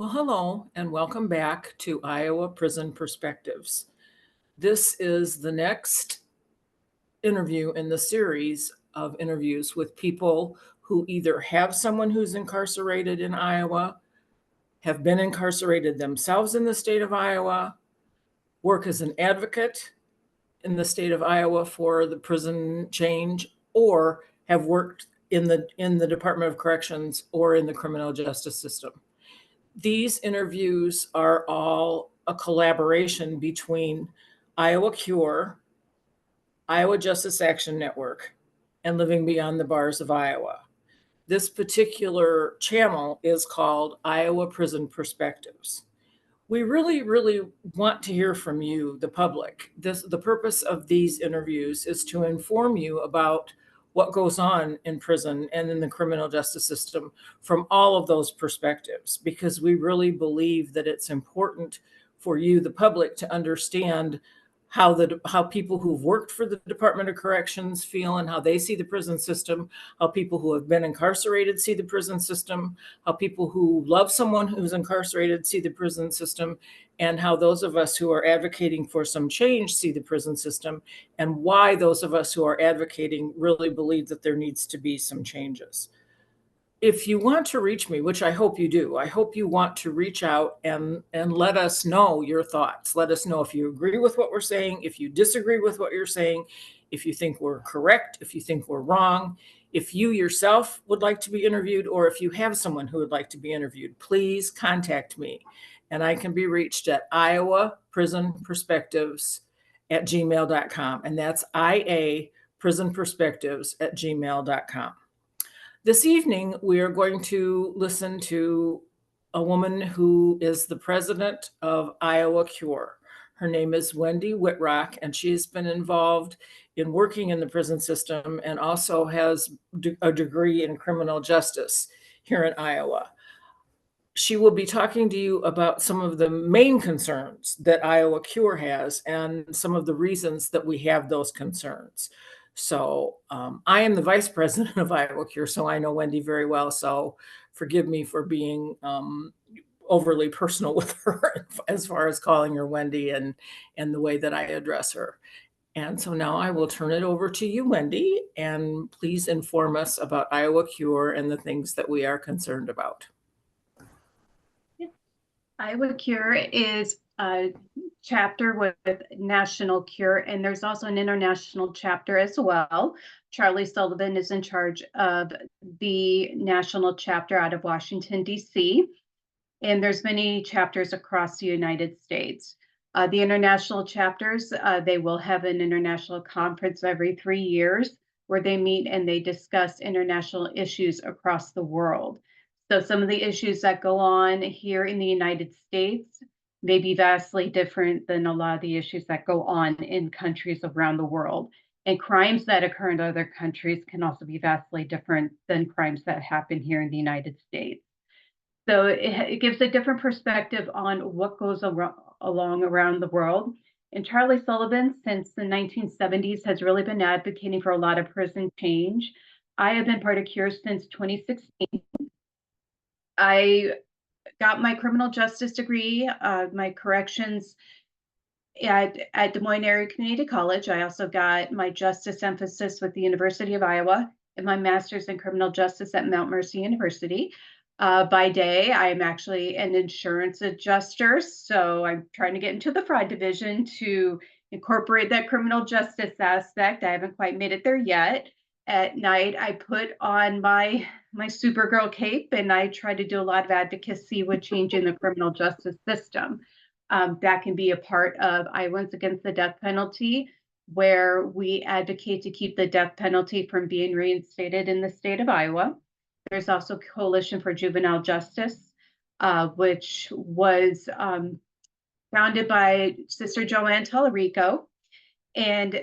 Well, hello, and welcome back to Iowa Prison Perspectives. This is the next interview in the series of interviews with people who either have someone who's incarcerated in Iowa, have been incarcerated themselves in the state of Iowa, work as an advocate in the state of Iowa for the prison change, or have worked in the Department of Corrections or in the criminal justice system. These interviews are all a collaboration between Iowa Cure, Iowa Justice Action Network, and Living Beyond the Bars of Iowa. This particular channel is called Iowa Prison Perspectives. We really want to hear from you, the public. The purpose of these interviews is to inform you about what goes on in prison and in the criminal justice system from all of those perspectives, because we really believe that it's important for you, the public, to understand how people who've worked for the Department of Corrections feel and how they see the prison system, how people who have been incarcerated see the prison system, how people who love someone who's incarcerated see the prison system, and how those of us who are advocating for some change see the prison system, and why those of us who are advocating really believe that there needs to be some changes. If you want to reach me, which I hope you do, I hope you want to reach out and let us know your thoughts. Let us know if you agree with what we're saying, if you disagree with what you're saying, if you think we're correct, if you think we're wrong, if you yourself would like to be interviewed, or if you have someone who would like to be interviewed, please contact me. And I can be reached at Iowa Prison Perspectives at gmail.com. And that's IA Prison Perspectives at gmail.com. This evening, we are going to listen to a woman who is the president of Iowa Cure. Her name is Wendy Wittrock, and she's been involved in working in the prison system and also has a degree in criminal justice here in Iowa. She will be talking to you about some of the main concerns that Iowa Cure has and some of the reasons that we have those concerns. So I am the vice president of Iowa Cure, so I know Wendy very well. So forgive me for being overly personal with her as far as calling her Wendy and the way that I address her. And so now I will turn it over to you, Wendy, and please inform us about Iowa Cure and the things that we are concerned about. Iowa Cure is a chapter with National Cure, and there's also an international chapter as well. Charlie Sullivan is in charge of the national chapter out of Washington, D.C., and there's many chapters across the United States. The international chapters, they will have an international conference every 3 years where they meet and they discuss international issues across the world. So some of the issues that go on here in the United States may be vastly different than a lot of the issues that go on in countries around the world. And crimes that occur in other countries can also be vastly different than crimes that happen here in the United States. So it gives a different perspective on what goes along around the world. And Charlie Sullivan, since the 1970s, has really been advocating for a lot of prison change. I have been part of CURE since 2016. I got my criminal justice degree, my corrections at Des Moines Area Community College. I also got my justice emphasis with the University of Iowa and my master's in criminal justice at Mount Mercy University. By day, I'm actually an insurance adjuster, so I'm trying to get into the fraud division to incorporate that criminal justice aspect. I haven't quite made it there yet. At night, I put on my Supergirl cape and I try to do a lot of advocacy with changing the criminal justice system. That can be a part of Iowans Against the Death Penalty, where we advocate to keep the death penalty from being reinstated in the state of Iowa. There's also Coalition for Juvenile Justice, which was founded by Sister Joanne Tallarico, and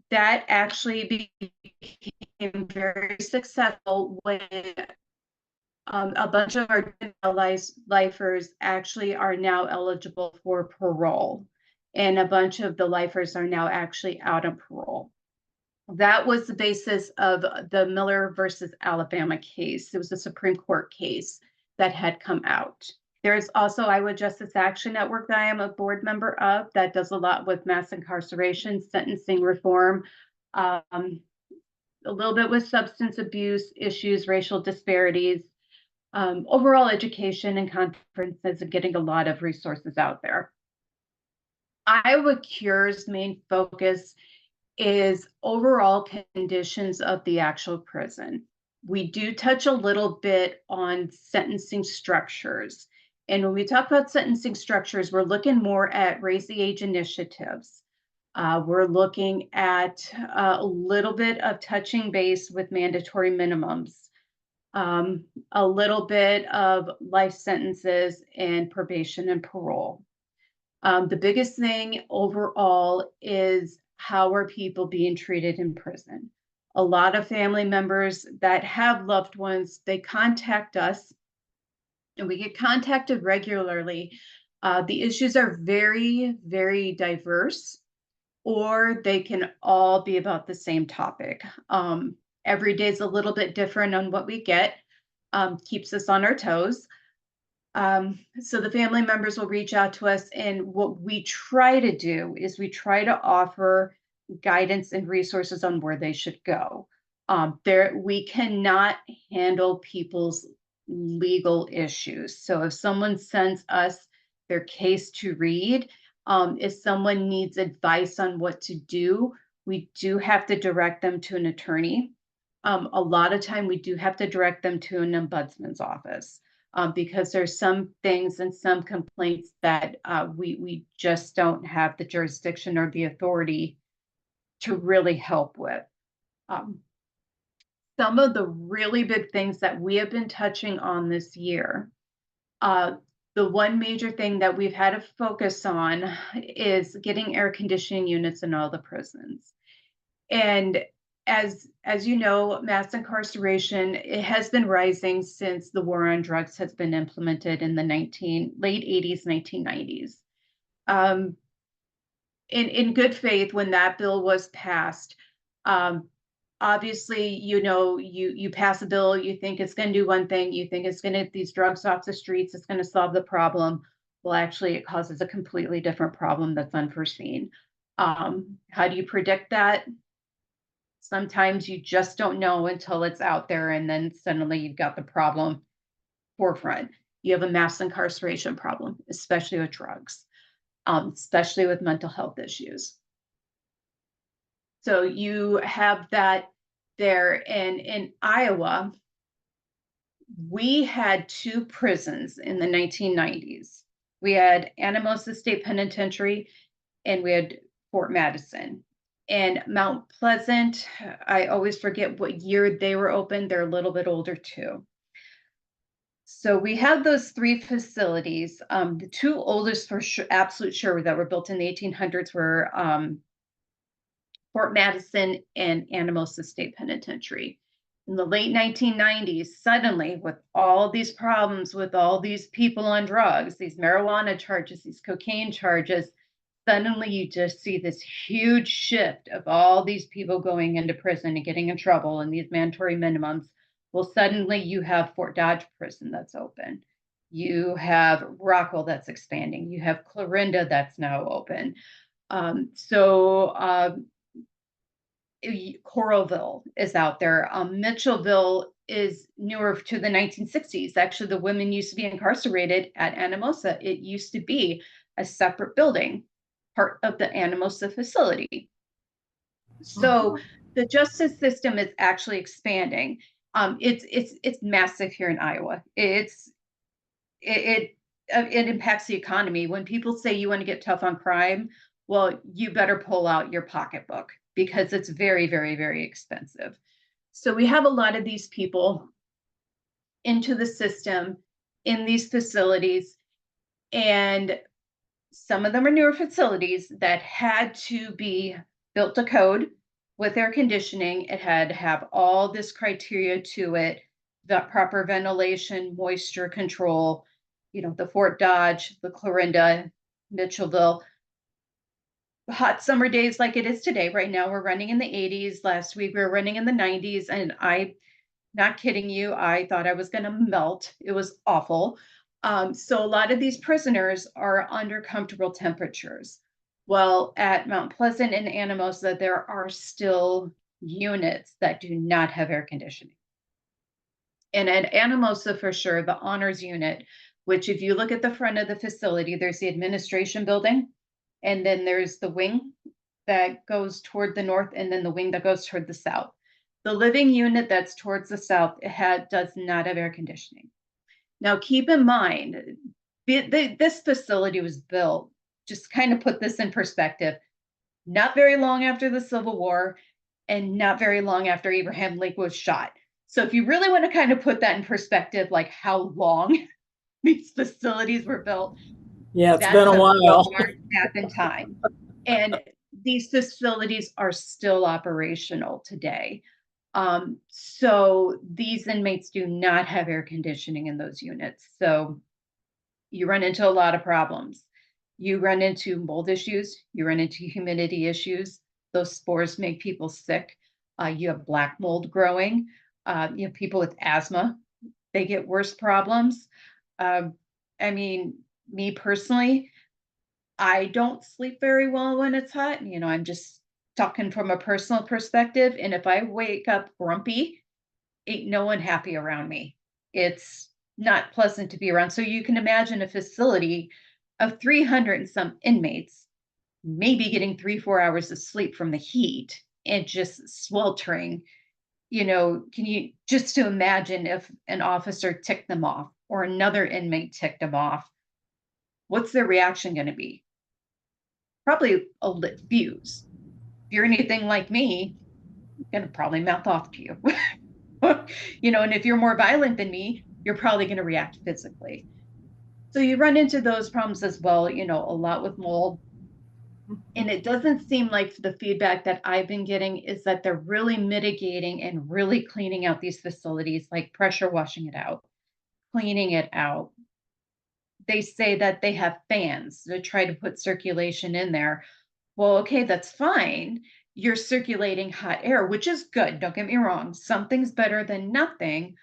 that actually became very successful when a bunch of our lifers actually are now eligible for parole, and a bunch of the lifers are now actually out on parole. That was the basis of the Miller versus Alabama case. It was a Supreme Court case that had come out. There's also Iowa Justice Action Network that I am a board member of that does a lot with mass incarceration, sentencing reform, um, a little bit with substance abuse issues, racial disparities, overall education and conferences, and getting a lot of resources out there. Iowa Cure's main focus is overall conditions of the actual prison. We do touch a little bit on sentencing structures. And when we talk about sentencing structures, we're looking more at raise the age initiatives. We're looking at a little bit of touching base with mandatory minimums, a little bit of life sentences and probation and parole. The biggest thing overall is how are people being treated in prison? A lot of family members that have loved ones, they contact us and we get contacted regularly. The issues are very, very diverse, or they can all be about the same topic. Every day is a little bit different on what we get, keeps us on our toes. So the family members will reach out to us, and what we try to do is we try to offer guidance and resources on where they should go. There, we cannot handle people's legal issues. So if someone sends us their case to read, if someone needs advice on what to do, we do have to direct them to an attorney. A lot of time, we do have to direct them to an ombudsman's office. Because there's some things and some complaints that we just don't have the jurisdiction or the authority to really help with. Some of the really big things that we have been touching on this year, the one major thing that we've had to focus on is getting air conditioning units in all the prisons. And as you know, mass incarceration, it has been rising since the war on drugs has been implemented in the late 80s, 1990s. In good faith, when that bill was passed, obviously, you pass a bill, you think it's going to do one thing, you think it's going to get these drugs off the streets, it's going to solve the problem. Well, actually, it causes a completely different problem that's unforeseen. How do you predict that? Sometimes you just don't know until it's out there, and then suddenly you've got the problem forefront. You have a mass incarceration problem, especially with drugs, especially with mental health issues. So you have that there. And in Iowa, we had two prisons in the 1990s. We had Anamosa State Penitentiary and we had Fort Madison. And Mount Pleasant, I always forget what year they were open. They're a little bit older too. So we have those three facilities. The two oldest for sure, absolute sure, that were built in the 1800s were Fort Madison and Anamosa State Penitentiary. In the late 1990s, suddenly, with all these problems, with all these people on drugs, these marijuana charges, these cocaine charges, suddenly you just see this huge shift of all these people going into prison and getting in trouble and these mandatory minimums. Well, suddenly you have Fort Dodge Prison that's open. You have Rockwell that's expanding. You have Clarinda that's now open. Coralville is out there. Mitchellville is newer to the 1960s. Actually, the women used to be incarcerated at Anamosa. It used to be a separate building, part of the Anamosa facility. So the justice system is actually expanding. It's massive here in Iowa. It impacts the economy. When people say you want to get tough on crime, well, you better pull out your pocketbook because it's very, very, very expensive. So we have a lot of these people into the system in these facilities, and some of them are newer facilities that had to be built to code with air conditioning. It had to have all this criteria to it, the proper ventilation, moisture control, the Fort Dodge, the Clarinda, Mitchellville. Hot summer days like it is today. Right now, we're running in the 80s. Last week, we were running in the 90s. And not kidding you, I thought I was going to melt. It was awful. So a lot of these prisoners are under comfortable temperatures. Well, at Mount Pleasant and Anamosa, there are still units that do not have air conditioning. And at Anamosa, for sure, the honors unit, which if you look at the front of the facility, there's the administration building, and then there's the wing that goes toward the north, and then the wing that goes toward the south. The living unit that's towards the south does not have air conditioning. Now, keep in mind, this facility was built, just kind of put this in perspective, not very long after the Civil War and not very long after Abraham Lincoln was shot. So if you really want to kind of put that in perspective, like how long these facilities were built, Yeah, it's been that's a a while. far back in time. And these facilities are still operational today. So these inmates do not have air conditioning in those units. So you run into a lot of problems. You run into mold issues, you run into humidity issues. Those spores make people sick. You have black mold growing. You have people with asthma, they get worse problems. Um, I mean, me personally, I don't sleep very well when it's hot. You know, I'm just talking from a personal perspective. And if I wake up grumpy, ain't no one happy around me. It's not pleasant to be around. So you can imagine a facility of 300 and some inmates, maybe getting 3, 4 hours of sleep from the heat and just sweltering. You know, can you just to imagine if an officer ticked them off or another inmate ticked them off, what's their reaction going to be? Probably a lit fuse. If you're anything like me, I'm going to probably mouth off to you. You know, and if you're more violent than me, you're probably going to react physically. So you run into those problems as well, you know, a lot with mold. And it doesn't seem like the feedback that I've been getting is that they're really mitigating and really cleaning out these facilities, like pressure washing it out, cleaning it out. They say that they have fans to try to put circulation in there. Well, okay, that's fine. You're circulating hot air, which is good. Don't get me wrong. Something's better than nothing.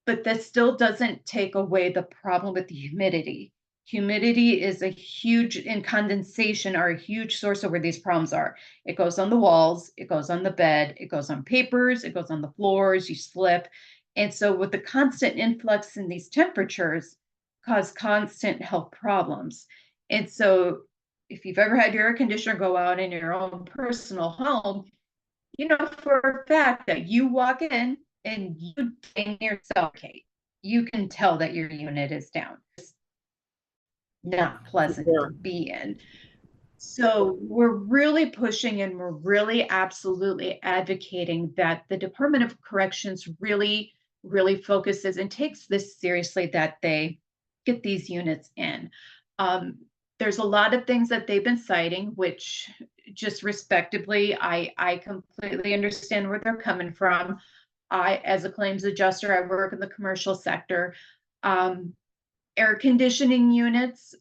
But that still doesn't take away the problem with the humidity. Humidity is a huge, and condensation are a huge source of where these problems are. It goes on the walls, it goes on the bed, it goes on papers, it goes on the floors, you slip. And so with the constant influx in these temperatures cause constant health problems. And so if you've ever had your air conditioner go out in your own personal home, you know for a fact that you walk in and you bang yourself, Kate, you can tell that your unit is down. It's not pleasant to Sure. be in. So we're really pushing and we're really absolutely advocating that the Department of Corrections really, really focuses and takes this seriously, that they get these units in. There's a lot of things that they've been citing, which just respectably, I completely understand where they're coming from. As a claims adjuster, I work in the commercial sector. Um, Air conditioning units,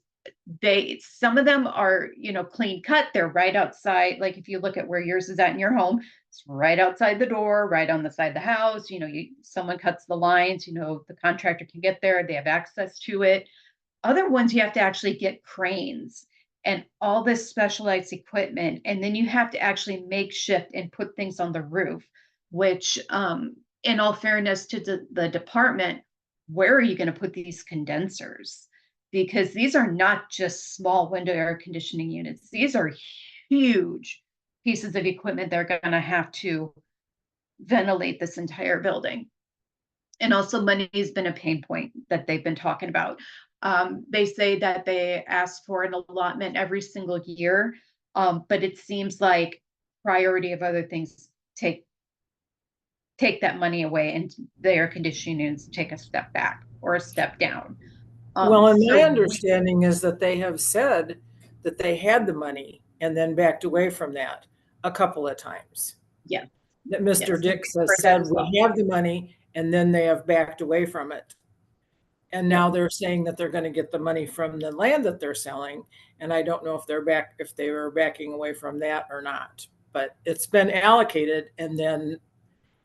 some of them are, you know, clean cut. They're right outside. Like if you look at where yours is at in your home, it's right outside the door, right on the side of the house. You know, someone cuts the lines, you know, the contractor can get there, they have access to it. Other ones you have to actually get cranes and all this specialized equipment, and then you have to actually make shift and put things on the roof, which in all fairness to the department, where are you going to put these condensers? Because these are not just small window air conditioning units. These are huge pieces of equipment they're going to have to ventilate this entire building. And also money has been a pain point that they've been talking about. They say that they ask for an allotment every single year, but it seems like priority of other things take that money away, and the air conditioning units take a step back or a step down. Well, and my So understanding is that they have said that they had the money and then backed away from that a couple of times. yeah, That Mr. yes, we've Dix has heard that said, as well. we have the money, and then they have backed away from it. And Yep. now they're saying that they're going to get the money from the land that they're selling. And I don't know if if they were backing away from that or not. But it's been allocated and then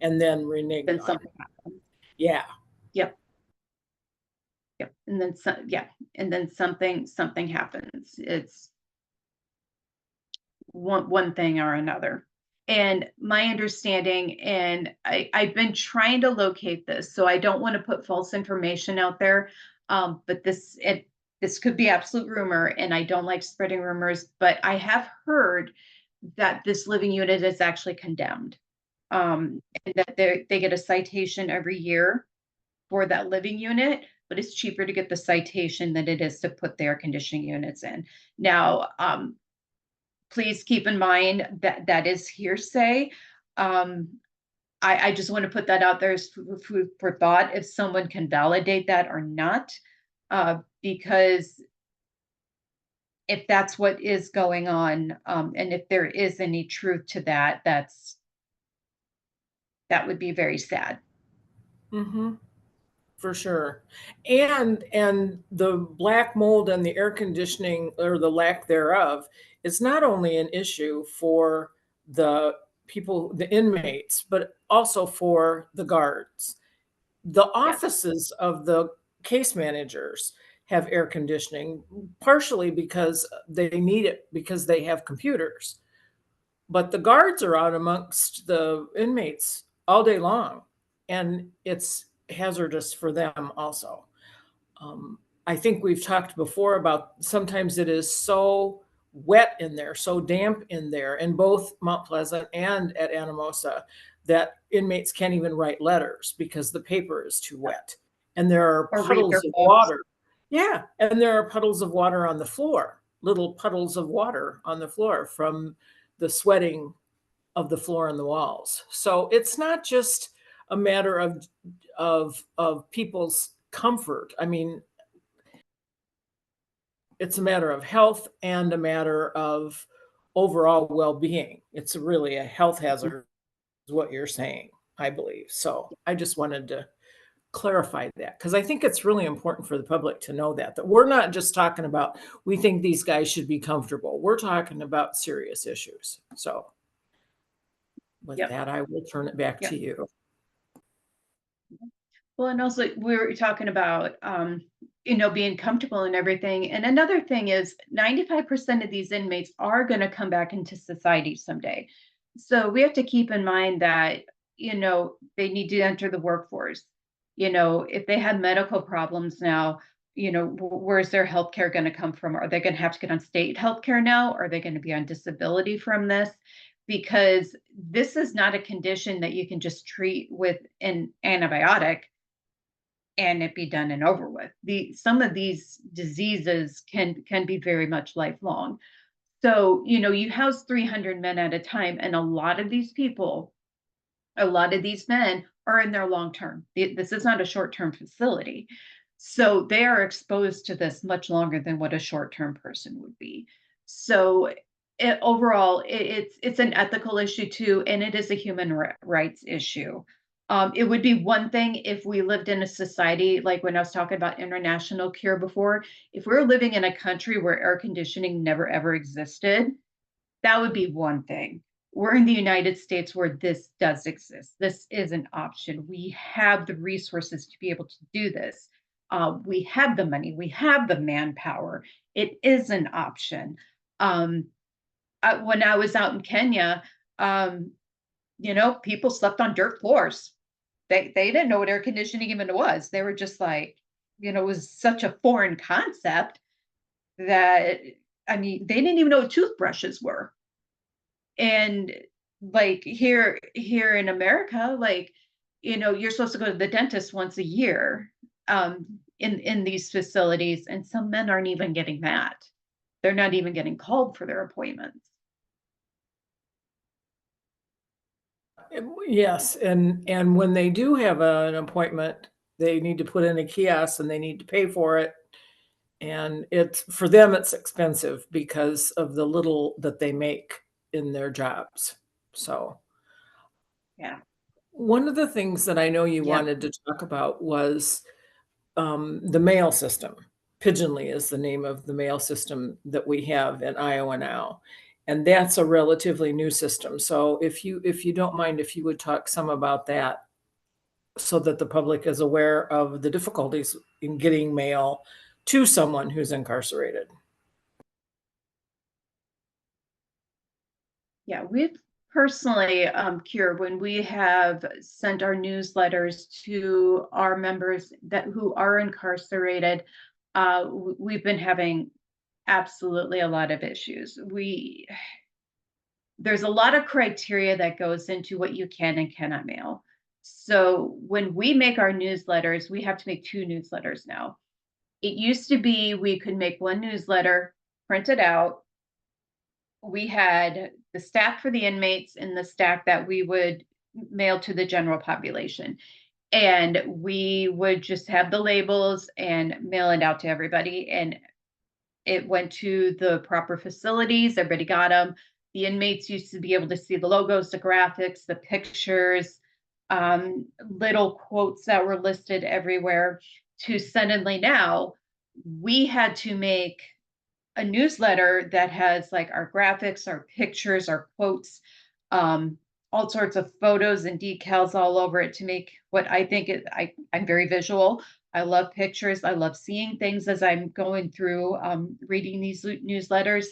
reneged Then on. something happened. Yeah. Yep. Yep. And then yeah, and then something happens. It's one thing or another. And my understanding, and I've been trying to locate this, so I don't want to put false information out there. But this could be absolute rumor, and I don't like spreading rumors, but I have heard that this living unit is actually condemned. And that they get a citation every year for that living unit, but it's cheaper to get the citation than it is to put the air conditioning units in. Now, please keep in mind that that is hearsay. Um, I just want to put that out there as food for thought if someone can validate that or not, because if that's what is going on, and if there is any truth to that, that would be very sad. Mm-hmm. For sure. And the black mold and the air conditioning or the lack thereof is not only an issue for the people, the inmates, but also for the guards. The Yes, offices of the case managers have air conditioning, partially because they need it because they have computers. But the guards are out amongst the inmates all day long, and it's hazardous for them also. Um, I think we've talked before about sometimes it is so wet in there, so damp in there, in both Mount Pleasant and at Anamosa, that inmates can't even write letters because the paper is too wet. And there are or read puddles their of books. water. Yeah. And there are puddles of water on the floor, little puddles of water on the floor from the sweating of the floor and the walls. So it's not just a matter of people's comfort. I mean, it's a matter of health and a matter of overall well-being. It's really a health hazard, is what you're saying, I believe. So I just wanted to clarify that because I think it's really important for the public to know that we're not just talking about we think these guys should be comfortable. We're talking about serious issues. So with Yep. that, I will turn it back to Yep. you. Well, and also we were talking about, being comfortable and everything. And another thing is 95% of these inmates are going to come back into society someday. So we have to keep in mind that, they need to enter the workforce. If they have medical problems now, where's their health care going to come from? Are they going to have to get on state health care now? Are they going to be on disability from this? Because this is not a condition that you can just treat with an antibiotic and it be done and over with. Some of these diseases can be very much lifelong. So, you house 300 men at a time, and a lot of these men are in their long term. This is not a short term facility. So they are exposed to this much longer than what a short term person would be. So overall, it's an ethical issue too, and it is a human rights issue. It would be one thing if we lived in a society like when I was talking about international cure before. If we were living in a country where air conditioning never ever existed, that would be one thing. We're in the United States where this does exist. This is an option. We have the resources to be able to do this. We have the money, we have the manpower. It is an option. Um, when I was out in Kenya, um, people slept on dirt floors. They didn't know what air conditioning even was. They were just like, it was such a foreign concept that I mean, they didn't even know what toothbrushes were. And like here in America, like, you're supposed to go to the dentist once a year, in these facilities, and some men aren't even getting that. They're not even getting called for their appointments. Yes, and when they do have an appointment, they need to put in a kiosk and they need to pay for it. And it's for them, it's expensive because of the little that they make in their jobs. So Yeah. one of the things that I know you Yep. wanted to talk about was the mail system. Pigeonly is the name of the mail system that we have in Iowa now. And that's a relatively new system. So if you don't mind, if you would talk some about that. so that the public is aware of the difficulties in getting mail to someone who's incarcerated. Yeah, we've personally, Cure, when we have sent our newsletters to our members who are incarcerated, we've been having absolutely a lot of issues. There's a lot of criteria that goes into what you can and cannot mail. So when we make our newsletters, we have to make 2 newsletters now. It used to be we could make 1 newsletter, print it out. We had the stack for the inmates and the stack that we would mail to the general population. And we would just have the labels and mail it out to everybody. And it went to the proper facilities. Everybody got them. The inmates used to be able to see the logos, the graphics, the pictures, little quotes that were listed everywhere. To suddenly now, we had to make a newsletter that has like our graphics, our pictures, our quotes, all sorts of photos and decals all over it to make what I think I'm very visual. I love pictures. I love seeing things as I'm going through reading these newsletters.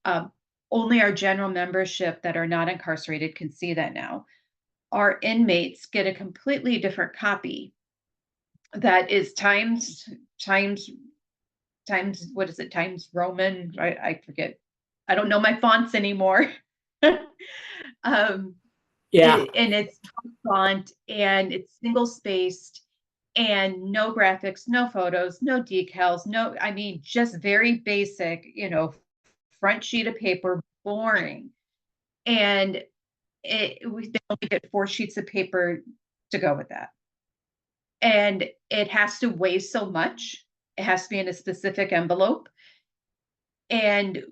Um, Only our general membership that are not incarcerated can see that now. Our inmates get a completely different copy that is times what is it, Times Roman? I forget. I don't know my fonts anymore. um, Yeah. and it's font and it's single spaced and no graphics, no photos, no decals, I mean, just very basic, front sheet of paper, boring. And they only get 4 sheets of paper to go with that. And it has to weigh so much. It has to be in a specific envelope. And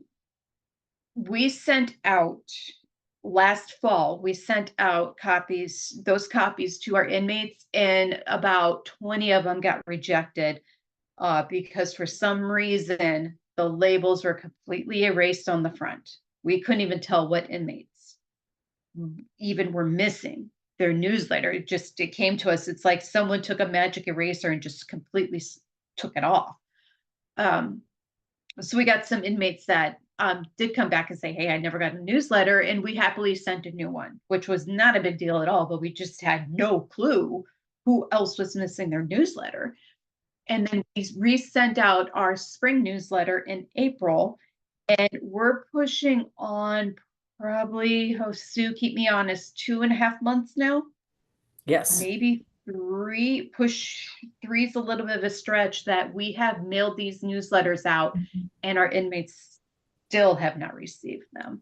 we sent out last fall, we sent out those copies to our inmates, and about 20 of them got rejected because for some reason the labels were completely erased on the front. We couldn't even tell what inmates even were missing their newsletter. It came to us. It's like someone took a magic eraser and just completely took it off. So we got some inmates that did come back and say, hey, I never got a newsletter. And we happily sent a new one, which was not a big deal at all, but we just had no clue who else was missing their newsletter. And then we resent out our spring newsletter in April. And we're pushing on probably, Sue, keep me honest, 2.5 months now. Yes. Maybe 3, push 3's a little bit of a stretch, that we have mailed these newsletters out and our inmates still have not received them.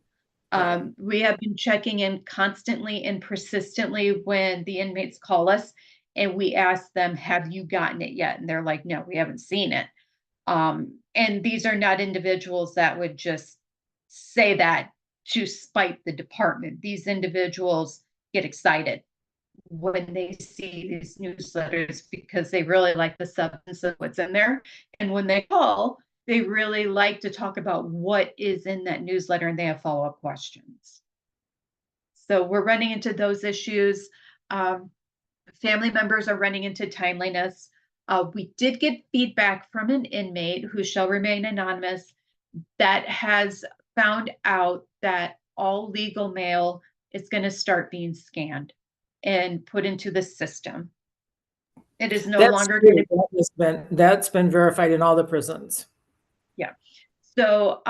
Right. We have been checking in constantly and persistently when the inmates call us and we ask them, have you gotten it yet? And they're like, no, we haven't seen it. And these are not individuals that would just say that to spite the department. These individuals get excited when they see these newsletters because they really like the substance of what's in there. And when they call, they really like to talk about what is in that newsletter and they have follow-up questions. So we're running into those issues. Family members are running into timeliness. We did get feedback from an inmate who shall remain anonymous that has found out that all legal mail is going to start being scanned and put into the system. It is no longer going to that's been verified in all the prisons. Yeah. So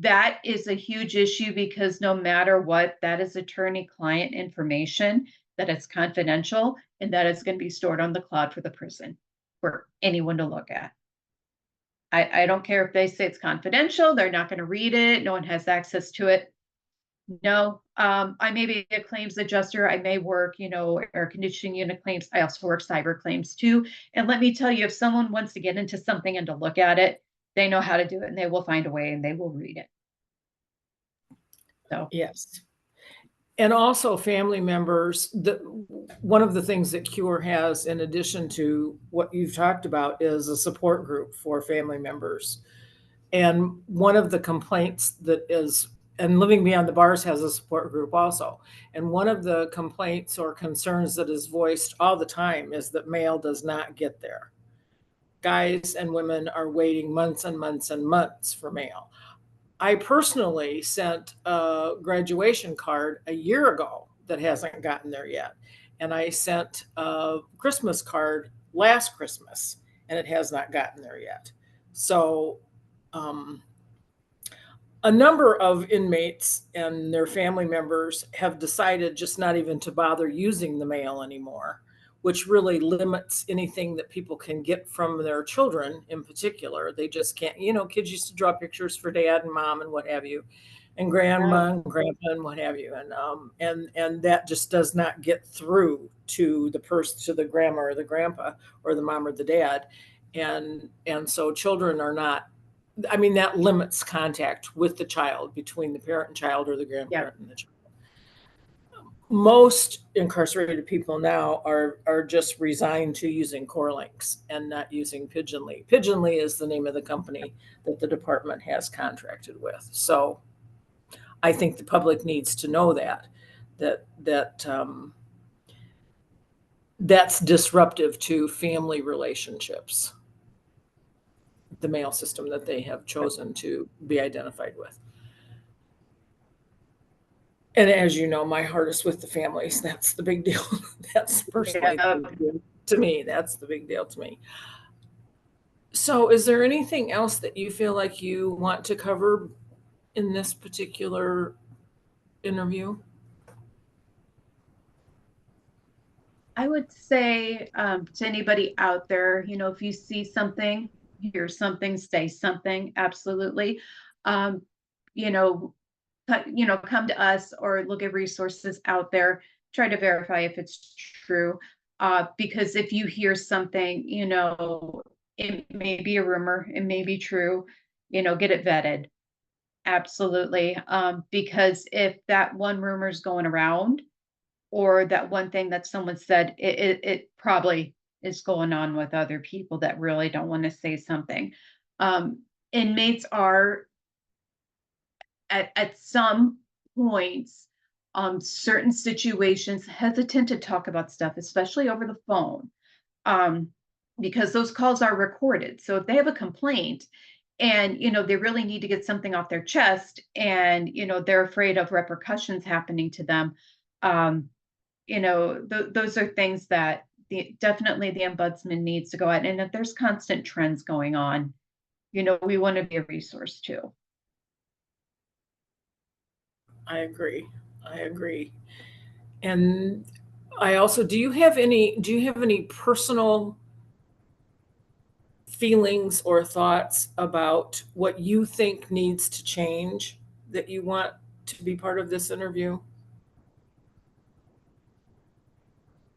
that is a huge issue because no matter what, that is attorney-client information, that it's confidential, and that it's going to be stored on the cloud for the prison for anyone to look at. I don't care if they say it's confidential, they're not going to read it, no one has access to it. No, I may be a claims adjuster. I may work, air conditioning unit claims. I also work cyber claims too. And let me tell you, if someone wants to get into something and to look at it, they know how to do it and they will find a way and they will read it. So, yes. And also family members, one of the things that CURE has, in addition to what you've talked about, is a support group for family members. And one of the complaints that is and Living Beyond the Bars has a support group also. And one of the complaints or concerns that is voiced all the time is that mail does not get there. Guys and women are waiting months and months and months for mail. I personally sent a graduation card a year ago that hasn't gotten there yet. And I sent a Christmas card last Christmas and it has not gotten there yet. So, a number of inmates and their family members have decided just not even to bother using the mail anymore, which really limits anything that people can get from their children in particular. They just can't, kids used to draw pictures for dad and mom and what have you, and Yeah. grandma and grandpa and what have you. And that just does not get through to the grandma or the grandpa or the mom or the dad. And so children are not, that limits contact with the child between the parent and child or the Yeah. grandparent and the child. Most incarcerated people now are just resigned to using core links and not using Pigeonly. Pigeonly is the name of the company that the department has contracted with. So I think the public needs to know that that's disruptive to family relationships, the mail system that they have chosen to be identified with. And as you know, my heart is with the families. That's the big deal. That's personally the Yeah. big deal to me. That's the big deal to me. So, is there anything else that you feel like you want to cover in this particular interview? I would say to anybody out there, if you see something, hear something, say something, absolutely. Um, you know, come to us or look at resources out there, try to verify if it's true. Because if you hear something, it may be a rumor, it may be true, get it vetted. Absolutely. Because if that one rumor is going around, or that one thing that someone said, it probably is going on with other people that really don't want to say something. Inmates are at some points, certain situations, hesitant to talk about stuff, especially over the phone, um, because those calls are recorded. So if they have a complaint and they really need to get something off their chest, and they're afraid of repercussions happening to them, um, those are things that definitely the ombudsman needs to go at. And if there's constant trends going on, we want to be a resource too. I agree. I agree. And I also, do you have any personal feelings or thoughts about what you think needs to change that you want to be part of this interview?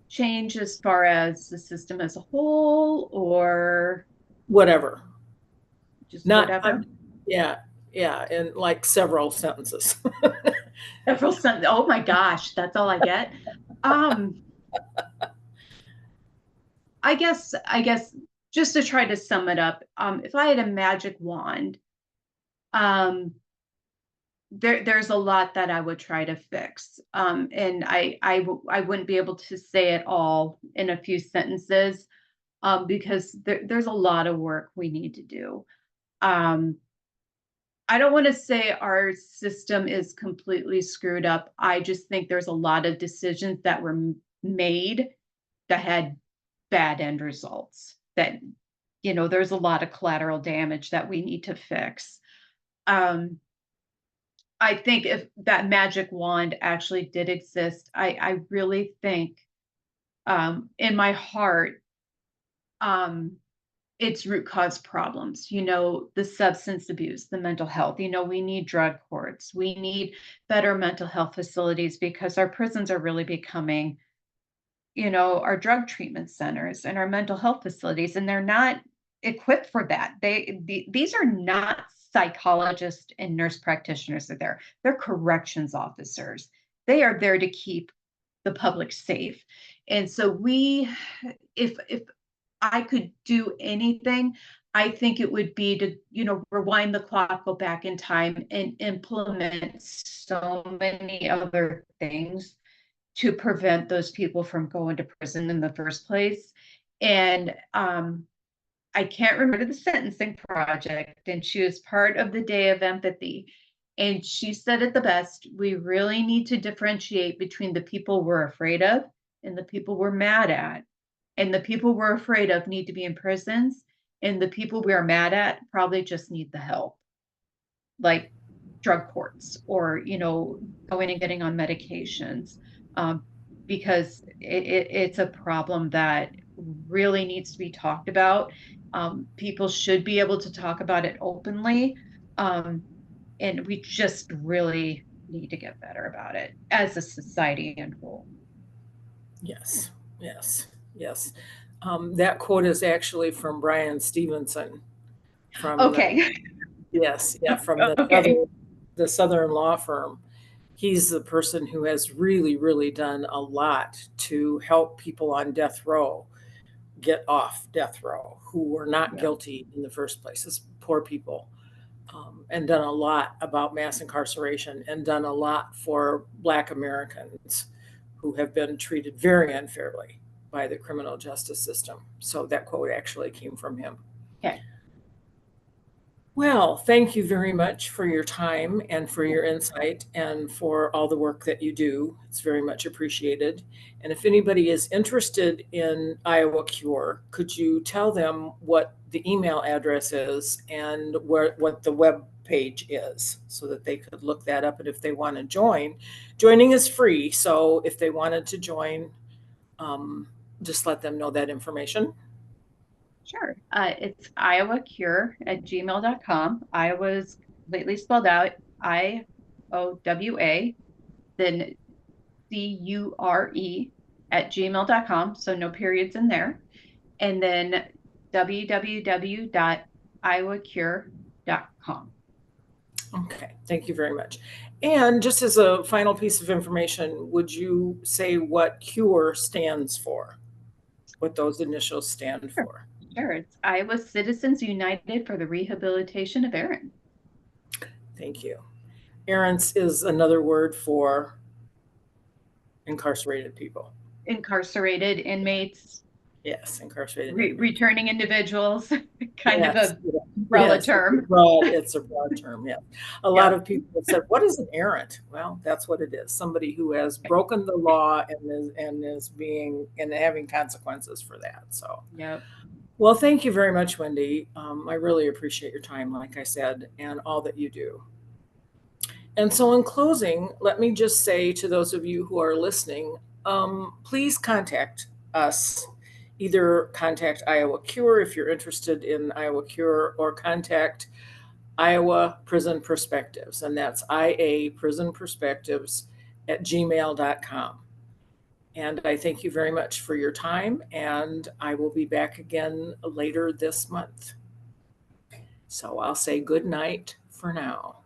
Change as far as the system as a whole, or Whatever. just Not, whatever. yeah, yeah, in like several sentences. Oh my gosh, that's all I get. Um, I guess just to try to sum it up, if I had a magic wand, um, there's a lot that I would try to fix. And I wouldn't be able to say it all in a few sentences, because there's a lot of work we need to do. Um, I don't want to say our system is completely screwed up. I just think there's a lot of decisions that were made that had bad end results. That, there's a lot of collateral damage that we need to fix. Um, I think if that magic wand actually did exist, I really think, in my heart, um, it's root cause problems, the substance abuse, the mental health. We need drug courts. We need better mental health facilities, because our prisons are really becoming, our drug treatment centers and our mental health facilities, and they're not equipped for that. These are not psychologists and nurse practitioners that they're corrections officers. They are there to keep the public safe. And so if I could do anything, I think it would be to, rewind the clock, go back in time and implement so many other things to prevent those people from going to prison in the first place. And I can't remember the sentencing project, and she was part of the Day of Empathy. And she said it the best: we really need to differentiate between the people we're afraid of and the people we're mad at. And the people we're afraid of need to be in prisons, and the people we are mad at probably just need the help, like drug courts or, going and getting on medications, um, because it's a problem that really needs to be talked about. People should be able to talk about it openly. Um, and we just really need to get better about it as a society and whole. Yes, yes, yes. That quote is actually from Brian Stevenson from the, Okay. yes, yeah, from Okay. the Southern law firm. He's the person who has really, really done a lot to help people on death row get off death row who were not Yeah. guilty in the first place. It's poor people, and done a lot about mass incarceration and done a lot for Black Americans who have been treated very unfairly by the criminal justice system. So that quote actually came from him. Okay. Well, thank you very much for your time and for your insight and for all the work that you do. It's very much appreciated. And if anybody is interested in Iowa Cure, could you tell them what the email address is and what the web page is so that they could look that up? And if they want to join, joining is free. So if they wanted to join, um, just let them know that information. Sure. It's iowacure@gmail.com. Iowa's completely spelled out IOWA, then CURE@gmail.com. So no periods in there. And then www.iowacure.com. Okay, thank you very much. And just as a final piece of information, would you say what CURE stands for? What those initials stand Sure. for? Sure. It's Iowa Citizens United for the Rehabilitation of Errants. Thank you. Errants is another word for incarcerated people. Incarcerated inmates, Yes, incarcerated inmates. returning individuals, kind of Yes, a yeah, umbrella yes, term. it's a broad term, yeah. A lot Yeah. of people have said, "What is an errant?" Well, that's what it is. Somebody who has broken the law and is being and having consequences for that. So, Yep. well, thank you very much, Wendy. I really appreciate your time, like I said, and all that you do. And so, in closing, let me just say to those of you who are listening, please contact us. Either contact Iowa Cure if you're interested in Iowa Cure, or contact Iowa Prison Perspectives, and that's IA Prison Perspectives at gmail.com. And I thank you very much for your time, and I will be back again later this month. So I'll say good night for now.